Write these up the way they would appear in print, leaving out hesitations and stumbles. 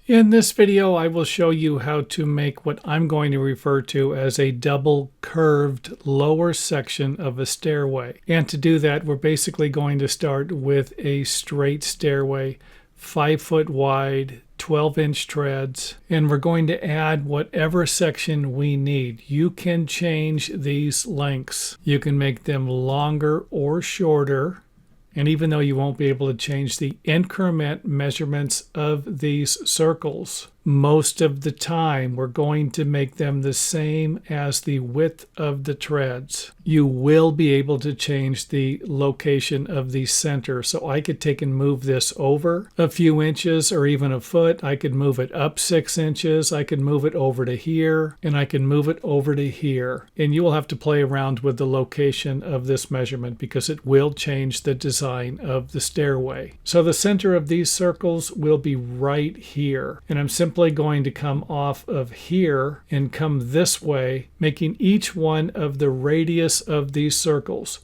In this video, I will show you how to make what I'm going to refer to as a double curved lower section of a stairway. And to do that, we're basically going to start with a straight stairway, 5 foot wide, 12-inch treads, and we're going to add whatever section we need. You can change these lengths. You can make them longer or shorter. And even though you won't be able to change the increment measurements of these circles, most of the time we're going to make them the same as the width of the treads. You will be able to change the location of the center. So I could take and move this over a few inches or even a foot. I could move it up 6 inches. I could move it over to here, and I can move it over to here. And you will have to play around with the location of this measurement because it will change the design of the stairway. So the center of these circles will be right here. And I'm simply going to come off of here and come this way, making each one of the radius of these circles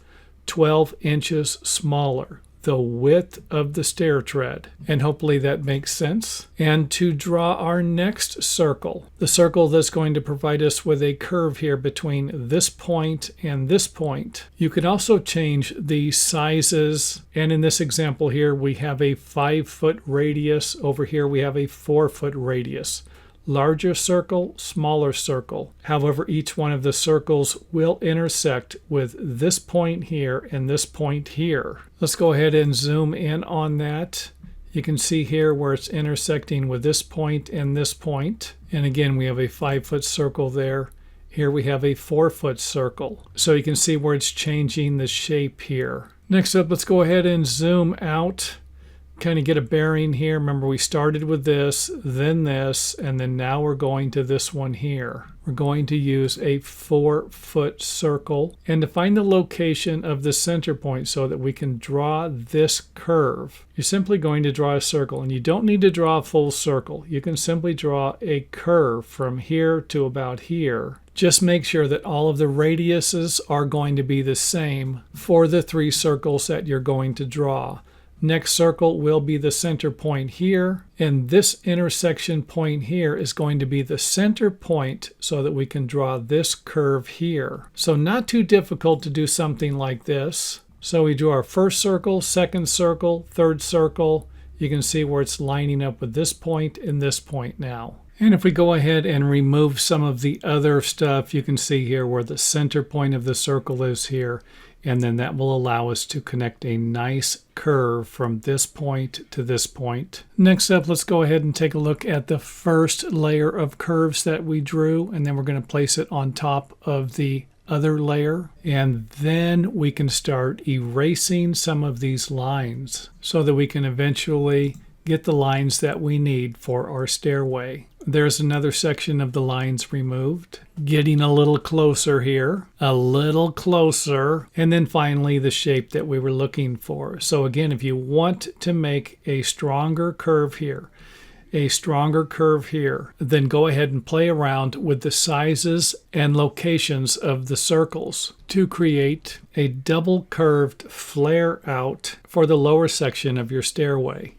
12 inches smaller, the width of the stair tread. And hopefully that makes sense. And to draw our next circle, the circle that's going to provide us with a curve here between this point and this point, you can also change the sizes. And in this example here, we have a 5 foot radius. Over here, we have a 4 foot radius. Larger circle, smaller circle. However, each one of the circles will intersect with this point here and this point here. Let's go ahead and zoom in on that. You can see here where it's intersecting with this point and this point. And again, we have a 5 foot circle there. Here we have a 4 foot circle. So you can see where it's changing the shape here. Next up, let's go ahead and zoom out. Kind of get a bearing here. Remember, we started with this, and then now we're going to this one here. We're going to use a 4 foot circle, and to find the location of the center point so that we can draw this curve, you're simply going to draw a circle, and you don't need to draw a full circle. You can simply draw a curve from here to about here. Just make sure that all of the radiuses are going to be the same for the 3 circles that you're going to draw. Next circle will be the center point here, and this intersection point here is going to be the center point so that we can draw this curve here. So not too difficult to do something like this. So we drew our first circle, second circle, third circle. You can see where it's lining up with this point and this point now. And if we go ahead and remove some of the other stuff, you can see here where the center point of the circle is here. And then that will allow us to connect a nice curve from this point to this point. Next up, let's go ahead and take a look at the first layer of curves that we drew, and then we're going to place it on top of the other layer. And then we can start erasing some of these lines so that we can eventually get the lines that we need for our stairway. There's another section of the lines removed. Getting a little closer here, a little closer, and then finally the shape that we were looking for. So again, if you want to make a stronger curve here, a stronger curve here, then go ahead and play around with the sizes and locations of the circles to create a double curved flare out for the lower section of your stairway.